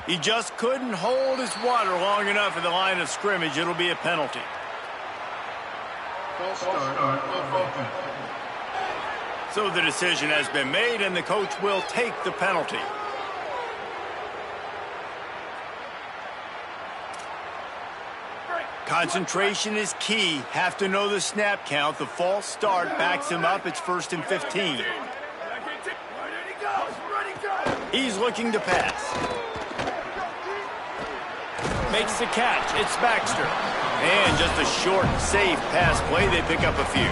He just couldn't hold his water long enough at the line of scrimmage. It'll be a penalty. So the decision has been made, and the coach will take the penalty. Concentration is key. Have to know the snap count. The false start backs him up. It's 1st and 15. He's looking to pass. Makes the catch. It's Baxter. And just a short, safe pass play. They pick up a few.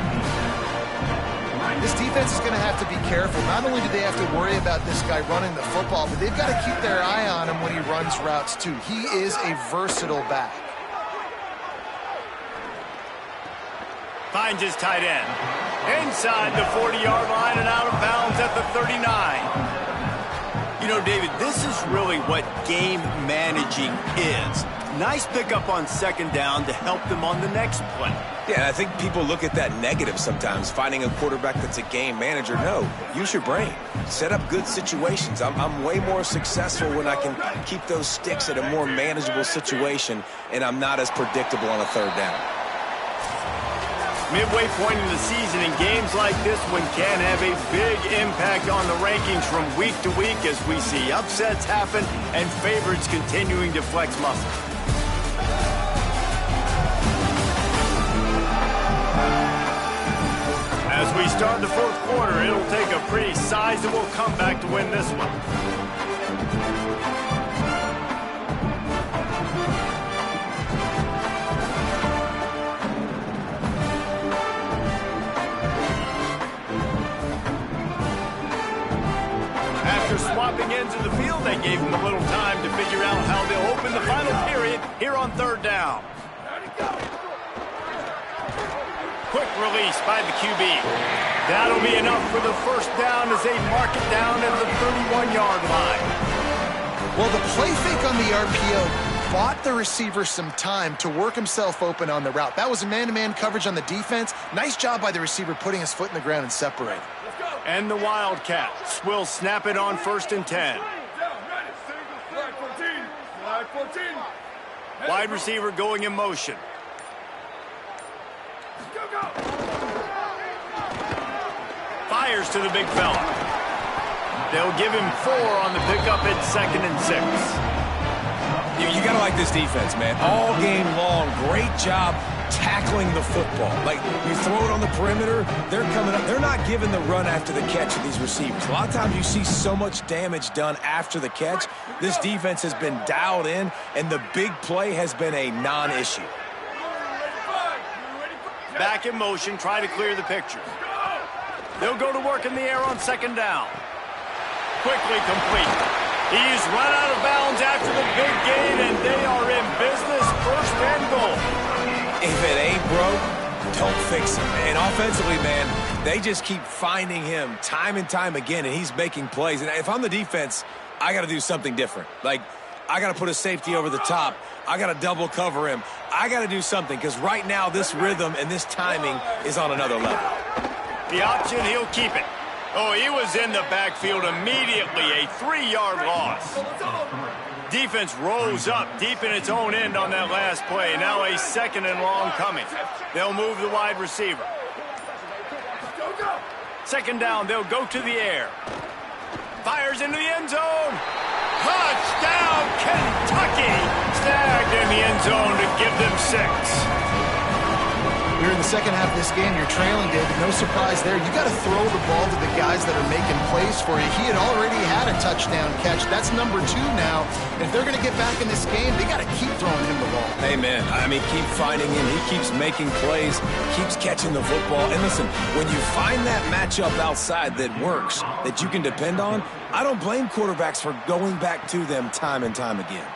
This defense is going to have to be careful. Not only do they have to worry about this guy running the football, but they've got to keep their eye on him when he runs routes too. He is a versatile back. Finds his tight end. Inside the 40-yard line and out of bounds at the 39. You know, David, this is really what game managing is. Nice pickup on second down to help them on the next play. Yeah, I think people look at that negative sometimes, finding a quarterback that's a game manager. No, use your brain. Set up good situations. I'm way more successful when I can keep those sticks at a more manageable situation, and I'm not as predictable on a third down. Midway point in the season, and games like this one can have a big impact on the rankings from week to week as we see upsets happen and favorites continuing to flex muscle. As we start the fourth quarter, it'll take a pretty sizable comeback to win this one. After swapping ends of the field, they gave him a little time to figure out how they'll open the final period here on third down. Quick release by the QB. That'll be enough for the first down as they mark it down at the 31-yard line. Well, the play fake on the RPO bought the receiver some time to work himself open on the route. That was a man-to-man coverage on the defense. Nice job by the receiver putting his foot in the ground and separating. And the Wildcats will snap it on 1st and 10. Wide receiver going in motion. Fires to the big fella. They'll give him 4 on the pickup at 2nd and 6. You got to like this defense, man. All game long, great job tackling the football. Like, you throw it on the perimeter, they're coming up. They're not giving the run after the catch of these receivers. A lot of times you see so much damage done after the catch. This defense has been dialed in, and the big play has been a non-issue. Back in motion, try to clear the picture. They'll go to work in the air on 2nd down. Quickly complete. He's run out of bounds after the big gain, and they are in business, 1st and goal. If it ain't broke, don't fix it. And offensively, man, they just keep finding him time and time again, and he's making plays. And if I'm the defense, I got to do something different. Like, I got to put a safety over the top. I got to double cover him. I got to do something because right now this rhythm and this timing is on another level. The option, he'll keep it. Oh, he was in the backfield immediately, a 3-yard loss. Defense rose up deep in its own end on that last play. Now a 2nd and long coming. They'll move the wide receiver. 2nd down, they'll go to the air. Fires into the end zone. Touchdown, Kentucky! Snagged in the end zone to give them 6. We're in the second half of this game. You're trailing, David. No surprise there. You got to throw the ball to the guys that are making plays for you. He had already had a touchdown catch. That's number 2 now. And if they're going to get back in this game, they got to keep throwing him the ball. Amen. I mean, keep finding him. He keeps making plays, keeps catching the football. And listen, when you find that matchup outside that works, that you can depend on, I don't blame quarterbacks for going back to them time and time again.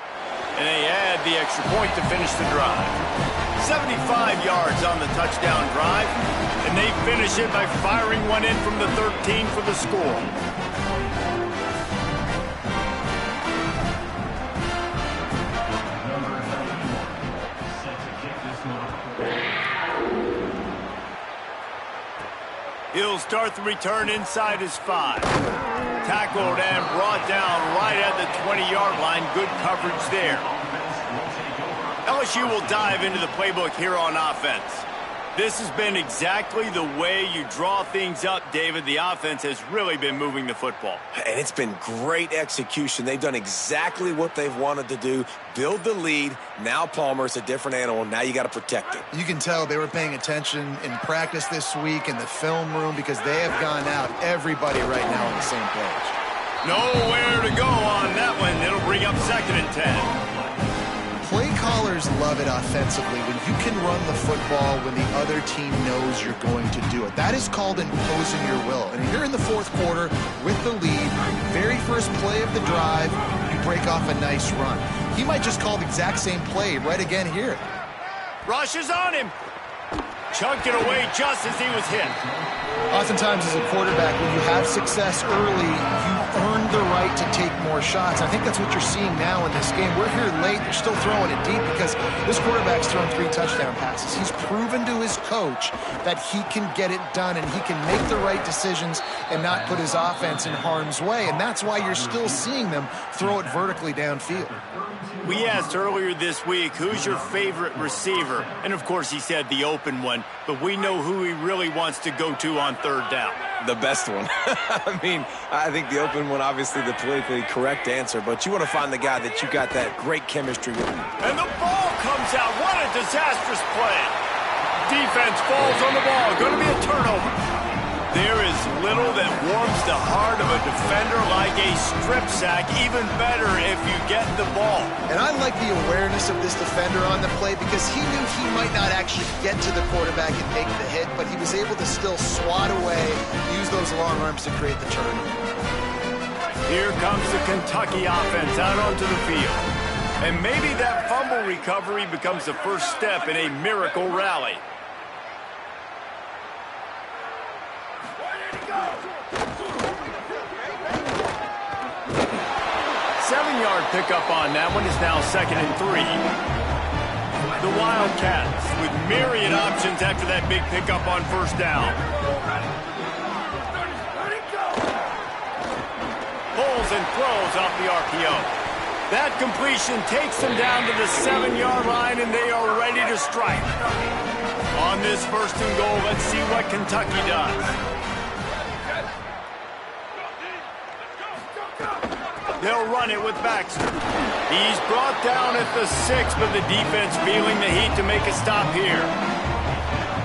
And they add the extra point to finish the drive. 75 yards on the touchdown drive, and they finish it by firing one in from the 13 for the score. He'll start the return inside his 5. Tackled and brought down right at the 20-yard line. Good coverage there. LSU will dive into the playbook here on offense. This has been exactly the way you draw things up, David. The offense has really been moving the football. And it's been great execution. They've done exactly what they've wanted to do. Build the lead. Now Palmer's a different animal. Now you got to protect it. You can tell they were paying attention in practice this week in the film room because they have gone out, everybody right now on the same page. Nowhere to go on that one. It'll bring up 2nd and 10. Play callers love it offensively when you can run the football when the other team knows you're going to do it. That is called imposing your will. And here in the 4th quarter with the lead, very first play of the drive, you break off a nice run. He might just call the exact same play right again here. Rush is on him. Chunked it away just as he was hit. Oftentimes as a quarterback, when you have success early, you earn the right to take more shots. I think that's what you're seeing now in this game. We're here late. They're still throwing it deep because this quarterback's thrown 3 touchdown passes. He's proven to his coach that he can get it done and he can make the right decisions and not put his offense in harm's way. And that's why you're still seeing them throw it vertically downfield. We asked earlier this week, who's your favorite receiver? And, of course, he said the open one. But we know who he really wants to go to on 3rd down. The best one. I mean, I think the open one, obviously the politically correct answer. But you want to find the guy that you got that great chemistry with. And the ball comes out. What a disastrous play. Defense falls on the ball. Going to be a turnover. There is little that warms the heart of a defender like a strip sack. Even better if you get the ball. And I like the awareness of this defender on the play because he knew he might not actually get to the quarterback and make the hit, but he was able to still swat away, use those long arms to create the turnover. Here comes the Kentucky offense out onto the field. And maybe that fumble recovery becomes the first step in a miracle rally. 7-yard pickup on that one is now 2nd and 3. The Wildcats with myriad options after that big pickup on 1st down. Pulls and throws off the RPO. That completion takes them down to the 7-yard line, and they are ready to strike. On this 1st and goal, let's see what Kentucky does. They'll run it with Baxter. He's brought down at the 6, but the defense feeling the heat to make a stop here.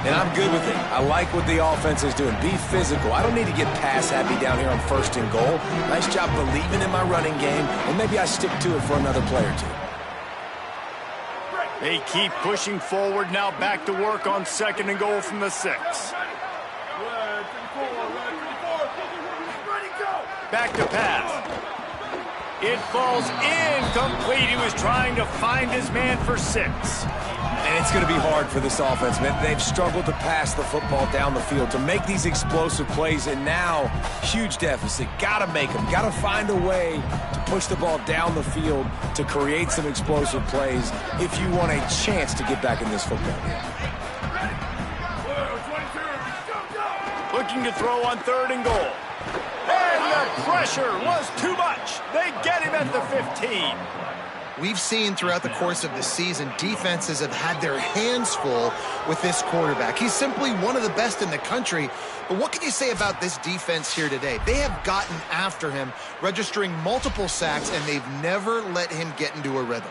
And I'm good with it. I like what the offense is doing. Be physical. I don't need to get pass happy down here on 1st and goal. Nice job believing in my running game, and maybe I stick to it for another play or 2. They keep pushing forward now, back to work on 2nd and goal from the 6. Back to pass. It falls incomplete. He was trying to find his man for 6. And it's going to be hard for this offense, man. They've struggled to pass the football down the field, to make these explosive plays, and now huge deficit. Got to make them. Got to find a way to push the ball down the field to create some explosive plays if you want a chance to get back in this football game. Looking to throw on 3rd and goal. And the pressure was too much. They get him at the 15. We've seen throughout the course of the season, defenses have had their hands full with this quarterback. He's simply one of the best in the country. But what can you say about this defense here today? They have gotten after him, registering multiple sacks, and they've never let him get into a rhythm.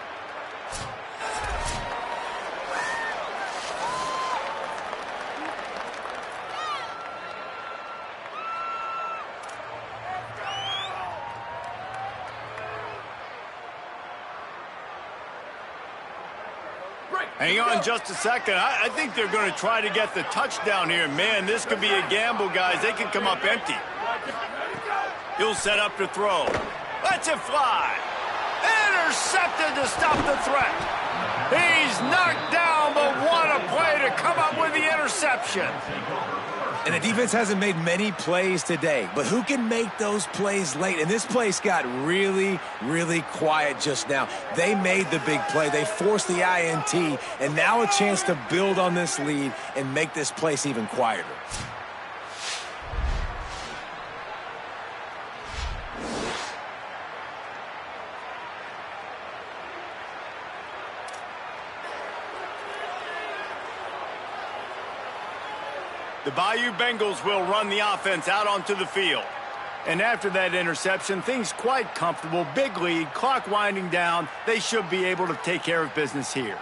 Hang on just a second. I think they're going to try to get the touchdown here. Man, this could be a gamble, guys. They can come up empty. He'll set up to throw. Lets it fly. Intercepted to stop the threat. He's knocked down, but what a play to come up with the interception. And the defense hasn't made many plays today, but who can make those plays late? And this place got really, really quiet just now. They made the big play. They forced the INT, and now a chance to build on this lead and make this place even quieter. The Bayou Bengals will run the offense out onto the field. And after that interception, things quite comfortable. Big lead, clock winding down. They should be able to take care of business here.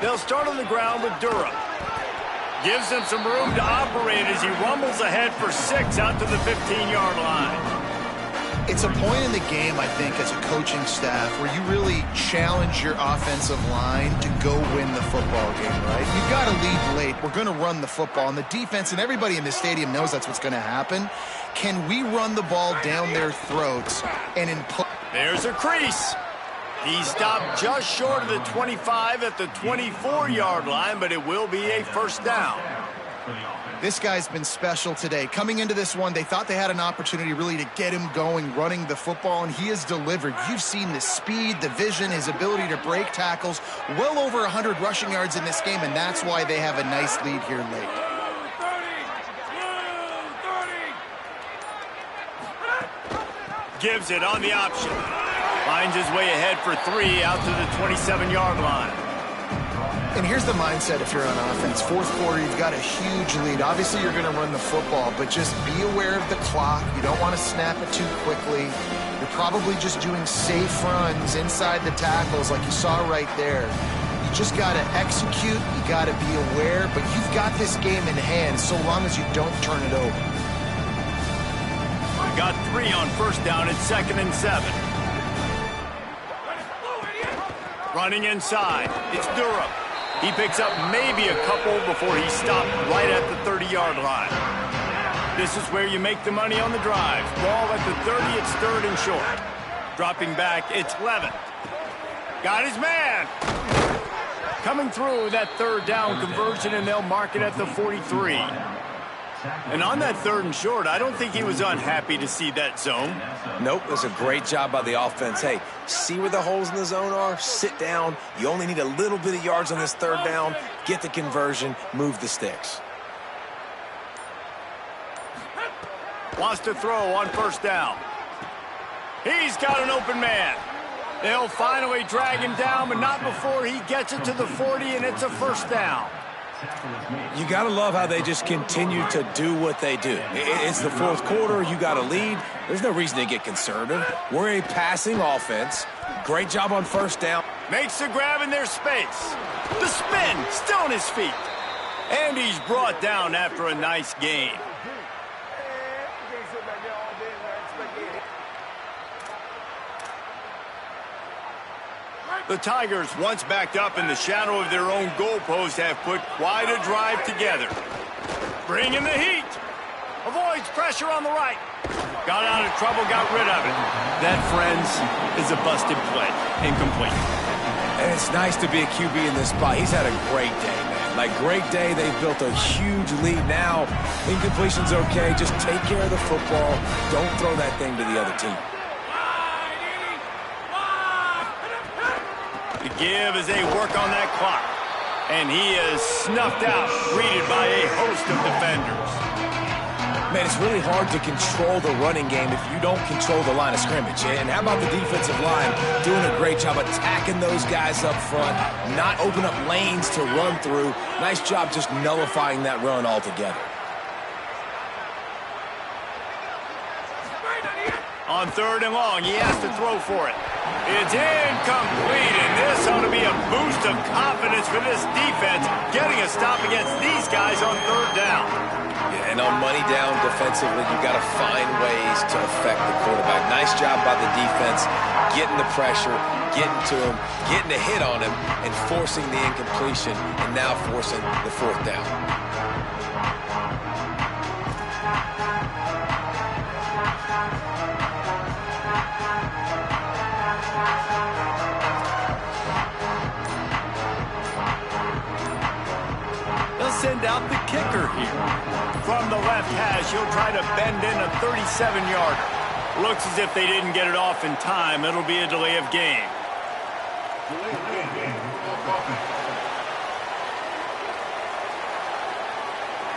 They'll start on the ground with Durham. Gives him some room to operate as he rumbles ahead for 6 out to the 15-yard line. It's a point in the game, I think, as a coaching staff where you really challenge your offensive line to go win the football game, right? You've got to lead late. We're going to run the football. And the defense and everybody in the stadium knows that's what's going to happen. Can we run the ball down their throats and There's a crease. He stopped just short of the 25 at the 24-yard line, but it will be a first down. This guy's been special today. Coming into this one, they thought they had an opportunity really to get him going, running the football, and he has delivered. You've seen the speed, the vision, his ability to break tackles. Well over 100 rushing yards in this game, and that's why they have a nice lead here late. Gives it on the option. Finds his way ahead for 3 out to the 27-yard line. And here's the mindset if you're on offense. Fourth quarter, you've got a huge lead. Obviously, you're going to run the football, but just be aware of the clock. You don't want to snap it too quickly. You're probably just doing safe runs inside the tackles like you saw right there. You just got to execute. You got to be aware, but you've got this game in hand so long as you don't turn it over. We got 3 on first down. It's 2nd and 7. Running inside. It's Durham. He picks up maybe a couple before he stopped right at the 30-yard line. This is where you make the money on the drive. Ball at the 30, it's 3rd and short. Dropping back, it's Levin. Got his man. Coming through that 3rd down conversion, and they'll mark it at the 43. And on that 3rd and short, I don't think he was unhappy to see that zone. Nope, it was a great job by the offense. Hey, see where the holes in the zone are? Sit down. You only need a little bit of yards on this 3rd down. Get the conversion. Move the sticks. Wants to throw on first down. He's got an open man. They'll finally drag him down, but not before he gets it to the 40, and it's a first down. You got to love how they just continue to do what they do. It's the 4th quarter. You got a lead. There's no reason to get conservative. We're a passing offense. Great job on first down. Makes the grab in their space. The spin, still on his feet. And he's brought down after a nice gain. The Tigers, once backed up in the shadow of their own goalpost, have put quite a drive together. Bringing the heat. Avoids pressure on the right. Got out of trouble, got rid of it. That, friends, is a busted play. Incomplete. And it's nice to be a QB in this spot. He's had a great day, man. Like, great day. They've built a huge lead now. Incompletion's okay. Just take care of the football. Don't throw that thing to the other team. The give as they work on that clock. And he is snuffed out, greeted by a host of defenders. Man, it's really hard to control the running game if you don't control the line of scrimmage. And how about the defensive line doing a great job attacking those guys up front, not open up lanes to run through. Nice job just nullifying that run altogether. On 3rd and long, he has to throw for it. It's incomplete, and this ought to be a boost of confidence for this defense, getting a stop against these guys on third down. Yeah, and on money down defensively, you've got to find ways to affect the quarterback. Nice job by the defense, getting the pressure, getting to him, getting a hit on him, and forcing the incompletion, and now forcing the fourth down. Send out the kicker here. From the left hash, he'll try to bend in a 37-yarder. Looks as if they didn't get it off in time. It'll be a delay of game.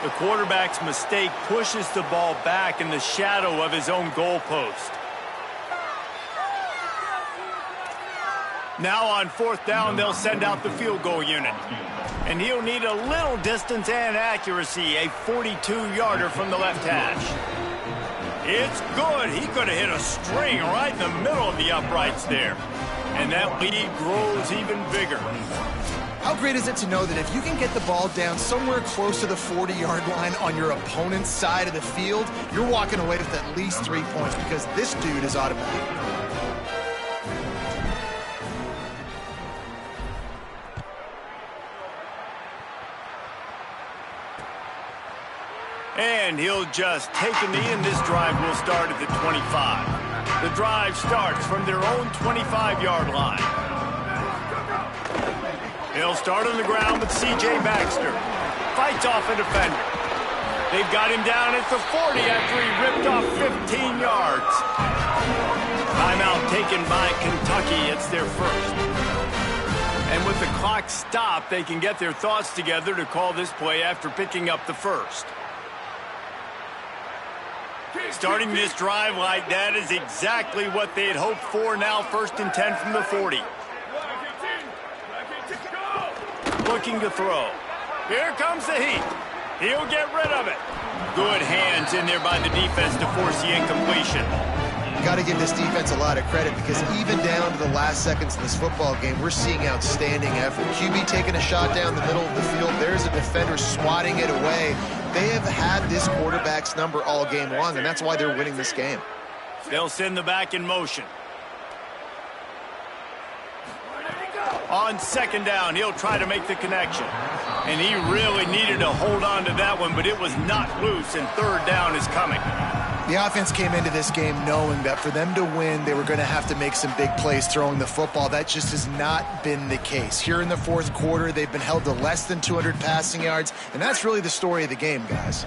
The quarterback's mistake pushes the ball back in the shadow of his own goalpost. Now on fourth down, they'll send out the field goal unit. And he'll need a little distance and accuracy, a 42-yarder from the left hash. It's good. He could have hit a string right in the middle of the uprights there. And that lead grows even bigger. How great is it to know that if you can get the ball down somewhere close to the 40-yard line on your opponent's side of the field, you're walking away with at least 3 points because this dude is automatic. And he'll just take a knee, and this drive will start at the 25. The drive starts from their own 25-yard line. He'll start on the ground with C.J. Baxter. Fights off a defender. They've got him down at the 40 after he ripped off 15 yards. Timeout taken by Kentucky. It's their first. And with the clock stopped, they can get their thoughts together to call this play after picking up the first. Starting this drive like that is exactly what they had hoped for. Now 1st and 10 from the 40. Looking to throw. Here comes the heat. He'll get rid of it. Good hands in there by the defense to force the incompletion. Got to give this defense a lot of credit because even down to the last seconds of this football game, we're seeing outstanding effort. QB taking a shot down the middle of the field. There's a defender swatting it away. They have had this quarterback's number all game long, and that's why they're winning this game. They'll send the back in motion. On second down, he'll try to make the connection. And he really needed to hold on to that one, but it was not loose, and third down is coming. The offense came into this game knowing that for them to win, they were going to have to make some big plays throwing the football. That just has not been the case. Here in the fourth quarter, they've been held to less than 200 passing yards, and that's really the story of the game, guys.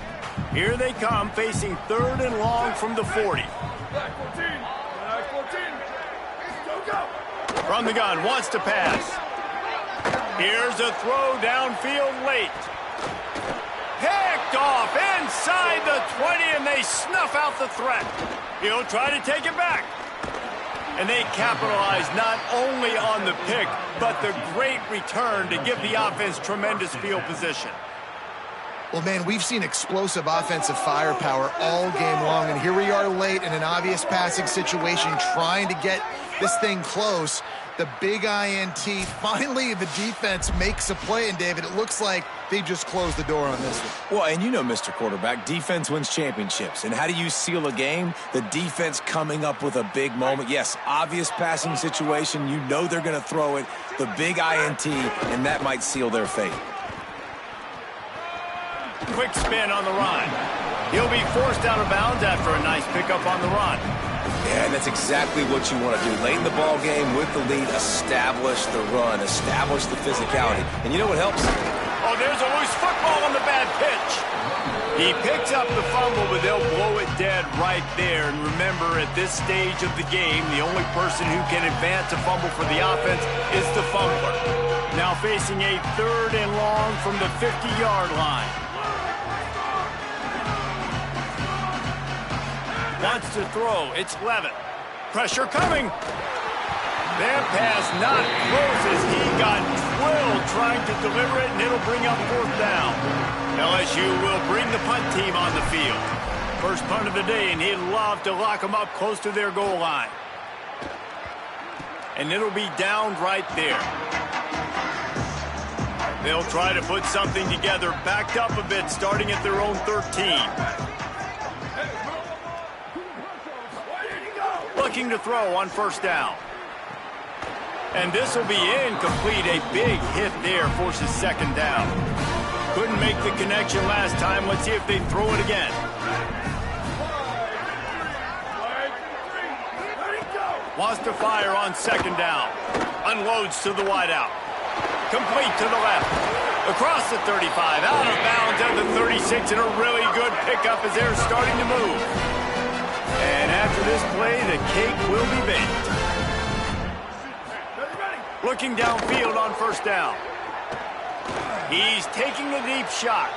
Here they come, facing third and long from the 40. From the gun, wants to pass. Here's a throw downfield late. Picked off inside the 20, and they snuff out the threat. He'll try to take it back. And they capitalize not only on the pick, but the great return to give the offense tremendous field position. Well, man, we've seen explosive offensive firepower all game long, and here we are late in an obvious passing situation trying to get this thing close. The big INT. Finally, the defense makes a play, and David, it looks like they just closed the door on this one. Well, and you know, Mr. Quarterback, defense wins championships. And how do you seal a game? The defense coming up with a big moment. Yes, obvious passing situation. You know they're going to throw it. The big INT, and that might seal their fate. Quick spin on the run. He'll be forced out of bounds after a nice pickup on the run. Yeah, and that's exactly what you want to do. Late in the ball game with the lead, establish the run, establish the physicality. And you know what helps? Oh, there's a loose football on the bad pitch. He picks up the fumble, but they'll blow it dead right there. And remember, at this stage of the game, the only person who can advance a fumble for the offense is the fumbler. Now facing a third and long from the 50-yard line. Wants to throw. It's Levitt. Pressure coming. Their pass not close as he got twirled trying to deliver it, and it'll bring up fourth down. LSU will bring the punt team on the field. First punt of the day, and he'd love to lock them up close to their goal line. And it'll be downed right there. They'll try to put something together, backed up a bit, starting at their own 13. Looking to throw on first down. And this will be incomplete. A big hit there forces second down. Couldn't make the connection last time. Let's see if they throw it again. Wants to fire on second down. Unloads to the wideout. Complete to the left. Across the 35. Out of bounds at the 36. And a really good pickup as they're starting to move. And after this play, the cake will be baked. Looking downfield on first down. He's taking the deep shot.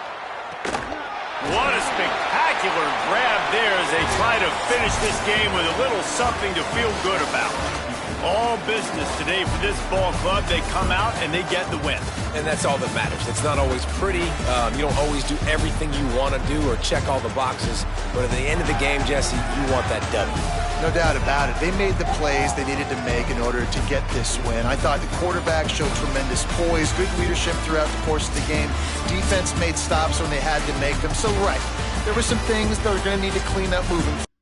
What a spectacular grab there as they try to finish this game with a little something to feel good about. All business today for this ball club. They come out and they get the win. And that's all that matters. It's not always pretty. You don't always do everything you want to do or check all the boxes. But at the end of the game, Jesse, you want that W. No doubt about it. They made the plays they needed to make in order to get this win. I thought the quarterback showed tremendous poise, good leadership throughout the course of the game. Defense made stops when they had to make them. So, right, there were some things that were going to need to clean up moving forward.